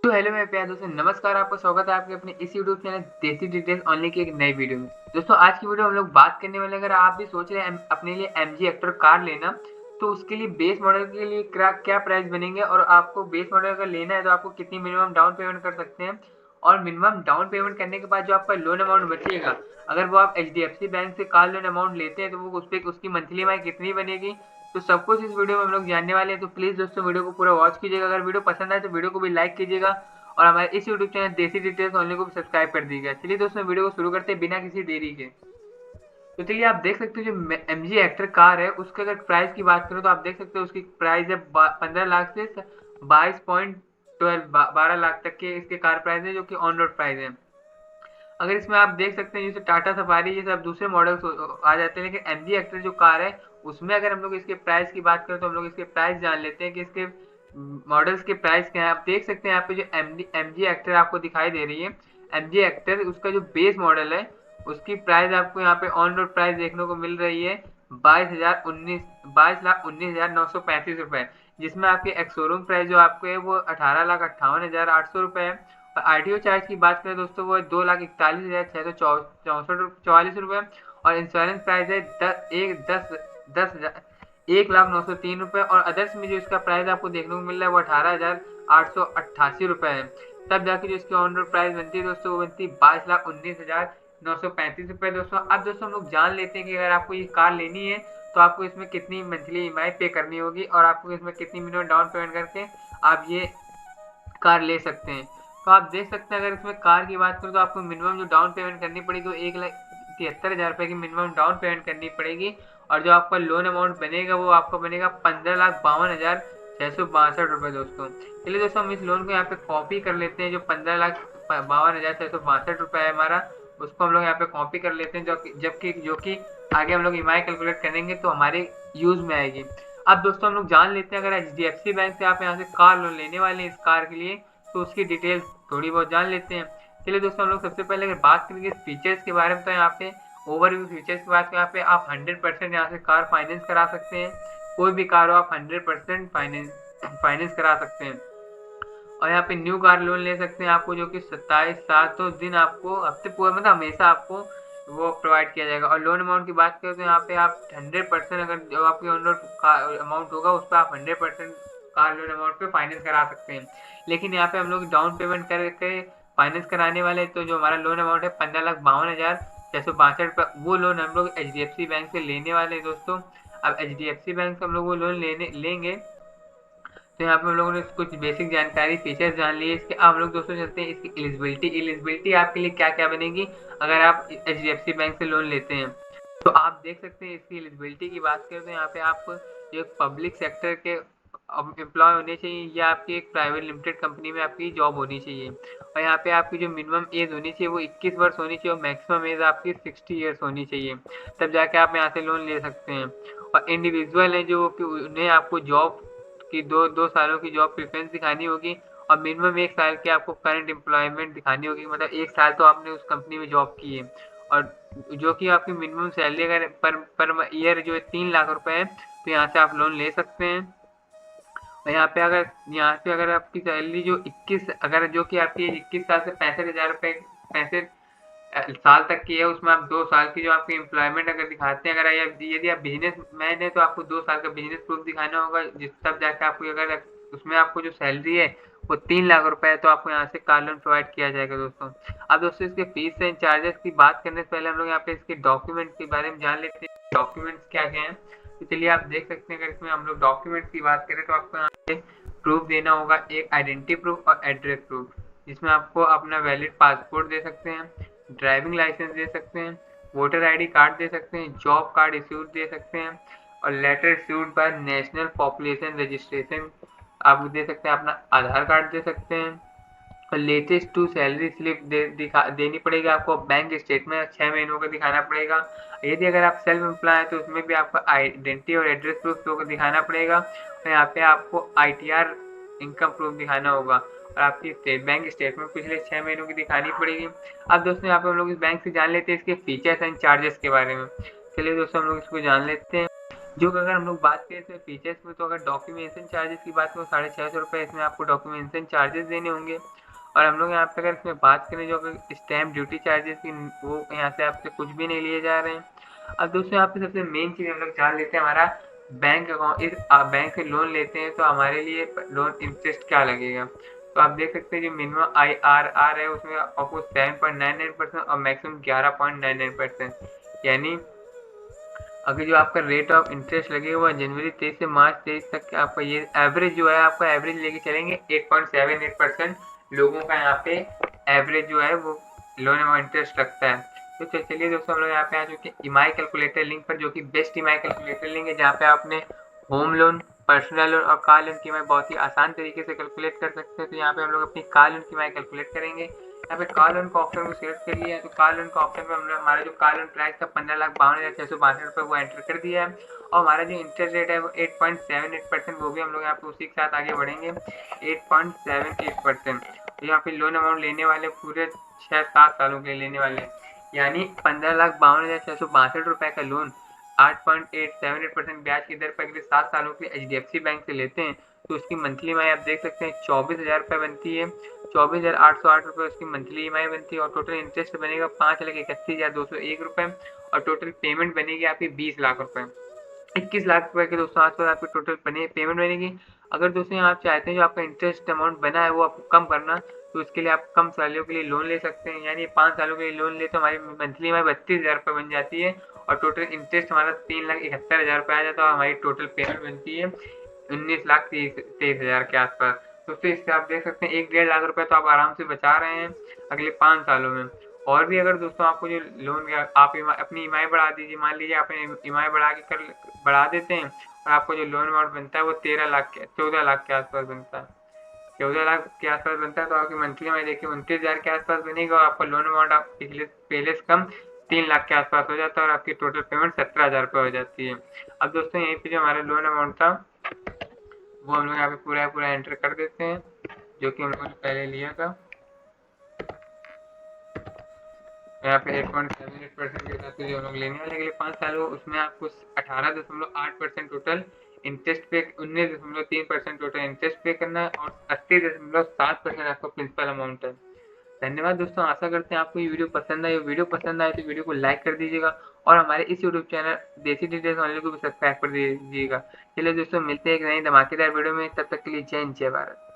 तो हेलो मेरे प्यारे दोस्तों, नमस्कार। आपका स्वागत है आपके अपने इस यूट्यूब चैनल देसी डिटेल्स ओनली की एक नई वीडियो में। दोस्तों आज की वीडियो हम लोग बात करने वाले, अगर आप भी सोच रहे हैं अपने लिए एमजी हेक्टर कार लेना, तो उसके लिए बेस मॉडल के लिए क्या प्राइस बनेंगे और आपको बेस मॉडल अगर लेना है तो आपको कितनी मिनिमम डाउन पेमेंट कर सकते हैं, और मिनिमम डाउन पेमेंट करने के बाद जो आपका लोन अमाउंट बचेगा, अगर वो आप एचडीएफसी बैंक से कार लोन अमाउंट लेते हैं तो वो उस पर उसकी मंथली ईएमआई कितनी बनेगी, तो सब कुछ इस वीडियो में हम लोग जानने वाले हैं। तो प्लीज़ दोस्तों वीडियो को पूरा वॉच कीजिएगा। अगर वीडियो पसंद आए तो वीडियो को भी लाइक कीजिएगा और हमारे इस यूट्यूब चैनल देसी डिटेल्स ओनली को भी सब्सक्राइब कर दीजिएगा। चलिए दोस्तों वीडियो को शुरू करते हैं बिना किसी देरी के। तो चलिए आप देख सकते हो जो एमजी हेक्टर कार है उसके अगर प्राइस की बात करूँ तो आप देख सकते हो उसकी प्राइस है 15 लाख से 22.12 12 लाख तक के इसके कार प्राइस है, जो कि ऑन रोड प्राइस है। अगर इसमें आप देख सकते हैं जैसे टाटा सफारी ये सब दूसरे मॉडल्स आ जाते हैं, लेकिन एमजी हेक्टर जो कार है उसमें अगर हम लोग इसके प्राइस की बात करें तो हम लोग इसके प्राइस जान लेते हैं कि इसके मॉडल्स के प्राइस क्या है। आप देख सकते हैं यहाँ पे जो एमजी हेक्टर आपको दिखाई दे रही है, एमजी हेक्टर उसका जो बेस मॉडल है उसकी प्राइस आपको यहाँ पे ऑन रोड प्राइस देखने को मिल रही है 22,19,935 रुपए, जिसमें आपके एक्सोरूम प्राइस जो आपको है वो 18,58,800 रुपए है। और आरटीओ चार्ज की बात करें दोस्तों वो 2,41,644 रुपए, और इंश्योरेंस प्राइस है 1,09,03 रुपए, और अदर्स में जो इसका प्राइस आपको देखने को मिल रहा है वो 18,888 रुपए है। तब जाके जो इसकी ऑन रोड प्राइस बनती है दोस्तों वो बनती है 22,19,935 रुपए दोस्तों। अब दोस्तों हम लोग जान लेते हैं कि अगर आपको ये कार लेनी है तो आपको इसमें कितनी मंथली ईएमआई पे करनी होगी और आपको इसमें कितनी मिनिमम डाउन पेमेंट करके आप ये कार ले सकते हैं। तो आप देख सकते हैं अगर इसमें कार की बात करूँ तो आपको मिनिमम जो डाउन पेमेंट करनी पड़ेगी वो 1,73,000 रुपये की मिनिमम डाउन पेमेंट करनी पड़ेगी, और जो आपका लोन अमाउंट बनेगा वो आपका बनेगा 15,52,662 दोस्तों। चलिए दोस्तों हम इस लोन को यहाँ पे कॉपी कर लेते हैं। जो 15,52,662 है हमारा, उसको हम लोग यहाँ पे कॉपी कर लेते हैं, जो कि आगे हम लोग ईएमआई कैलकुलेट करेंगे तो हमारे यूज में आएगी। अब दोस्तों हम लोग जान लेते हैं अगर एचडीएफसी बैंक से आप यहाँ से कार लोन लेने वाले हैं इस कार के लिए तो उसकी डिटेल्स थोड़ी बहुत जान लेते हैं। चलिए दोस्तों हम लोग सबसे पहले अगर बात करेंगे फीचर्स के बारे में तो यहाँ पे ओवरव्यू फीचर्स की बात यहाँ पे आप 100% यहाँ से कार फाइनेंस करा सकते हैं। कोई भी कार हो आप 100% फाइनेंस करा सकते हैं, और यहाँ पे न्यू कार लोन ले सकते हैं आपको, जो कि 27 दिन आपको हफ्ते पूरा मतलब हमेशा आपको वो प्रोवाइड किया जाएगा। और लोन अमाउंट की बात करें तो यहाँ पे आप 100% अगर जो आपकी ऑन रोड अमाउंट होगा उस पर आप 100% कार लोन अमाउंट पे फाइनेंस करा सकते हैं। लेकिन यहाँ पे हम लोग डाउन पेमेंट करके फाइनेंस कराने वाले, तो जो हमारा लोन अमाउंट है 15,52,662 रुपये, वो लोन हम लोग एचडीएफसी बैंक से लेने वाले हैं दोस्तों। अब एचडीएफसी बैंक से हम लोग वो लोन लेंगे तो यहाँ पे हम लोगों ने कुछ बेसिक जानकारी फीचर्स जान लिए इसके। अब हम लोग दोस्तों चलते हैं इसकी एलिजिबिलिटी आपके लिए क्या क्या बनेगी अगर आप एचडीएफसी बैंक से लोन लेते हैं। तो आप देख सकते हैं इसकी एलिजिबिलिटी की बात करें तो यहाँ पे आप जो पब्लिक सेक्टर के एम्प्लॉय होने चाहिए या आपकी एक प्राइवेट लिमिटेड कंपनी में आपकी जॉब होनी चाहिए, और यहाँ पे आपकी जो मिनिमम एज होनी चाहिए वो 21 वर्ष होनी चाहिए और मैक्सिमम एज आपकी 60 ईयर्स होनी चाहिए, तब जाके आप यहाँ से लोन ले सकते हैं। और इंडिविजुअल है जो कि उन्हें आपको जॉब की दो सालों की जॉब प्रेफरेंस दिखानी होगी, और मिनिमम 1 साल की आपको करंट एम्प्लॉयमेंट दिखानी होगी, मतलब 1 साल तो आपने उस कंपनी में जॉब की है। और जो कि आपकी मिनिमम सैलरी अगर पर ईयर जो है 3 लाख रुपए है, तो यहाँ से आप लोन ले सकते हैं। और यहाँ पे अगर आपकी सैलरी जो 21 अगर जो कि आपकी 21 साल से 65,000 रुपये 65 साल तक की है, उसमें आप 2 साल की जो आपकी एम्प्लॉयमेंट अगर दिखाते हैं, अगर यदि आप बिजनेस मैन है तो आपको 2 साल का बिजनेस प्रूफ दिखाना होगा, जिस तब जाके आपको अगर उसमें आपको जो सैलरी है वो 3 लाख रुपए है तो आपको यहाँ से कार लोन प्रोवाइड किया जाएगा दोस्तों। अब दोस्तों इसके फीस एंड चार्जेस की बात करने से पहले हम लोग यहाँ पे इसके डॉक्यूमेंट्स के बारे में जान लेते हैं, डॉक्यूमेंट्स क्या क्या हैं। तो चलिए आप देख सकते हैं अगर इसमें हम लोग डॉक्यूमेंट्स की बात करें तो आपको यहाँ पे प्रूफ देना होगा, एक आइडेंटिटी प्रूफ और एड्रेस प्रूफ, जिसमें आपको अपना वैलिड पासपोर्ट दे सकते हैं, ड्राइविंग लाइसेंस दे सकते हैं, वोटर आईडी कार्ड दे सकते हैं, जॉब कार्ड इश्यूड दे सकते हैं, और letter issued by national population registration आप दे सकते हैं, अपना आधार कार्ड दे सकते हैं, और लेटेस्ट टू सैलरी स्लिप देनी पड़ेगी आपको, बैंक स्टेटमेंट 6 महीनों का दिखाना पड़ेगा। यदि अगर आप सेल्फ एम्प्लॉय है तो उसमें भी आपको आइडेंटिटी और एड्रेस प्रूफ को दिखाना पड़ेगा, और यहाँ पे आपको आईटीआर इनकम प्रूफ दिखाना होगा, और आपकी स्टेट बैंक स्टेटमेंट पिछले 6 महीनों की दिखानी पड़ेगी। अब दोस्तों यहाँ पे हम लोग इस बैंक से जान लेते हैं इसके फीचर्स एंड चार्जेस के बारे में। चलिए दोस्तों हम लोग इसको जान लेते हैं। जो कि अगर हम लोग बात करें इसमें फीचर्स में, तो अगर डॉक्यूमेंटेशन चार्जेस की बात करें 650 इसमें आपको डॉक्यूमेंटेशन चार्जेस देने होंगे। और हम लोग यहाँ पे अगर इसमें बात करें जो अगर स्टैम्प ड्यूटी चार्जेस की, वो यहाँ से आपसे कुछ भी नहीं लिए जा रहे हैं। अब दोस्तों यहाँ पे सबसे मेन चीज़ हम लोग जान लेते हैं हमारा बैंक अकाउंट। इस बैंक से लोन लेते हैं तो हमारे लिए लोन इंटरेस्ट क्या लगेगा। तो आप देख सकते हैं जो मिनिमम IRR है उसमें आपको 7.99% और मैक्सिमम 11.99%। यानी अगर जो आपका रेट ऑफ इंटरेस्ट लगेगा वो जनवरी 23 से मार्च 23 तक आपका ये एवरेज जो है, आपका एवरेज लेके चलेंगे 8.78% लोगों का यहाँ पे एवरेज जो है वो लोन में इंटरेस्ट लगता है। तो चलिए दोस्तों हम लोग यहाँ पे आ चुके हैं ईएमआई कैलकुलेटर लिंक पर, जो कि बेस्ट ईएमआई कैलकुलेटर लिंक है, जहाँ पे आपने होम लोन, पर्सनल लोन और कार लोन की ईएमआई बहुत ही आसान तरीके से कैलकुलेट कर सकते हैं। तो यहाँ पे हम लोग अपनी कार लोन की ईएमआई कैलकुलेट करेंगे। यहाँ पे कार लोन का ऑप्शन को सिलेक्ट कर लिया है। तो कार लोन का ऑप्शन में हमने हमारा जो कार लोन प्राइस था 15,52,662 वो एंटर कर दिया है। और हमारा जो इंटरेस्ट रेट है वो 8.78%, वो भी हम लोग यहाँ पे उसी के साथ आगे बढ़ेंगे 8.78%। तो यहाँ पे लोन अमाउंट लेने वाले पूरे 6-7 सालों के लिए लेने वाले हैं, यानी 15,52,662 रुपए का लोन 8.878% ब्याज की दर पर अगले 7 सालों के लिए HDFC बैंक से लेते हैं। तो उसकी मंथली ईएमआई आप देख सकते हैं 24,000 रुपये बनती है। 24,808 रुपये उसकी मंथली ईएमआई बनती है। और टोटल इंटरेस्ट बनेगा 5,31,201 रुपये। और टोटल पेमेंट बनेगी आपकी 20 लाख रुपये, 21 लाख रुपए के दोस्तों आसपास आपकी टोटल पेमेंट बनेगी। अगर दोस्तों आप चाहते हैं जो आपका इंटरेस्ट अमाउंट बना है वो आपको कम करना, तो उसके लिए आप कम सालों के लिए लोन ले सकते हैं। यानी 5 सालों के लिए लोन ले तो हमारी मंथली हमारी 32,000 रुपये बन जाती है। और टोटल इंटरेस्ट हमारा 3,71,000 रुपये आ जाता है। और हमारी टोटल पेमेंट बनती है 19,23,000 के आसपास। तो फिर इससे आप देख सकते हैं 1-1.5 लाख रुपए तो आप आराम से बचा रहे हैं अगले 5 सालों में। और भी अगर दोस्तों आपको जो लोन आप अपनी ईएमआई बढ़ा दीजिए, मान लीजिए आपने ईएमआई बढ़ा देते हैं और आपको जो लोन अमाउंट बनता है वो 14 लाख के आसपास बनता है। 14 लाख के आसपास बनता है तो आपकी मंथली में देखिए 29,000 के आसपास बनेगा। और आपका लोन अमाउंट आप पहले से कम 3 लाख के आसपास हो जाता है और आपकी टोटल पेमेंट 17,000 रुपये हो जाती है। अब दोस्तों यहीं पे जो हमारा लोन अमाउंट था वो हम लोग यहाँ पे पूरा एंटर कर देते हैं, जो कि हम लोगों ने पहले लिया था। यहाँ पे 8.78% के हिसाब से जो हम लोग लेने वाले अगले 5 सालों, उसमें आपको 18.8% टोटल इंटरेस्ट पे, 19.3% टोटल इंटरेस्ट पे करना है और 80.7% आपका प्रिंसिपल अमाउंट है। धन्यवाद दोस्तों, आशा करते हैं आपको ये वीडियो पसंद आई। वीडियो पसंद आए तो वीडियो को लाइक कर दीजिएगा और हमारे इस यूट्यूब चैनल देसी डिटेल्स वाले को भी सब्सक्राइब कर दीजिएगा। चलिए दोस्तों मिलते हैं एक नई धमाकेदार वीडियो में, तब तक के लिए जय हिंद जय भारत।